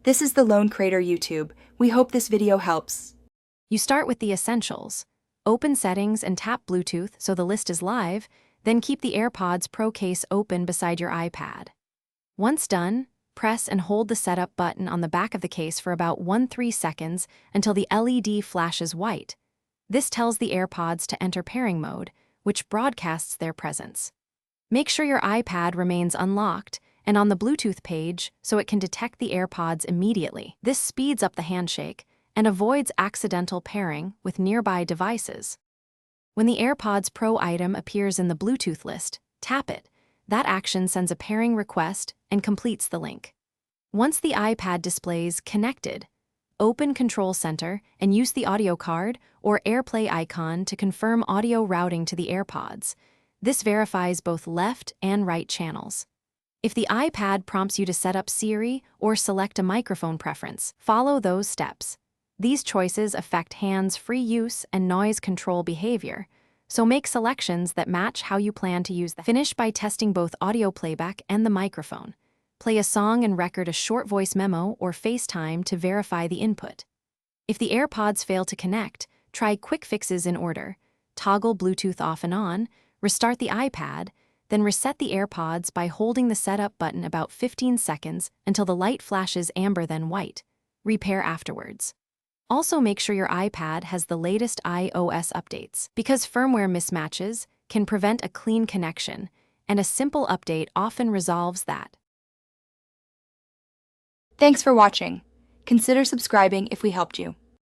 This is the Lone Crater YouTube. We hope this video helps. You start with the essentials. Open Settings and tap Bluetooth so the list is live, then keep the AirPods Pro case open beside your iPad. Once done, press and hold the Setup button on the back of the case for about 1-3 seconds until the LED flashes white. This tells the AirPods to enter pairing mode, which broadcasts their presence. Make sure your iPad remains unlocked and on the Bluetooth page so it can detect the AirPods immediately. This speeds up the handshake and avoids accidental pairing with nearby devices. When the AirPods Pro item appears in the Bluetooth list, tap it. That action sends a pairing request and completes the link. Once the iPad displays Connected, open Control Center and use the audio card or AirPlay icon to confirm audio routing to the AirPods. This verifies both left and right channels. If the iPad prompts you to set up Siri or select a microphone preference, follow those steps. These choices affect hands-free use and noise control behavior, so make selections that match how you plan to use them. Finish by testing both audio playback and the microphone. Play a song and record a short voice memo or FaceTime to verify the input. If the AirPods fail to connect, try quick fixes in order. Toggle Bluetooth off and on, restart the iPad, then reset the AirPods by holding the Setup button about 15 seconds until the light flashes amber then white. Repair afterwards. Also make sure your iPad has the latest iOS updates, because firmware mismatches can prevent a clean connection, and a simple update often resolves that. Thanks for watching. Consider subscribing if we helped you.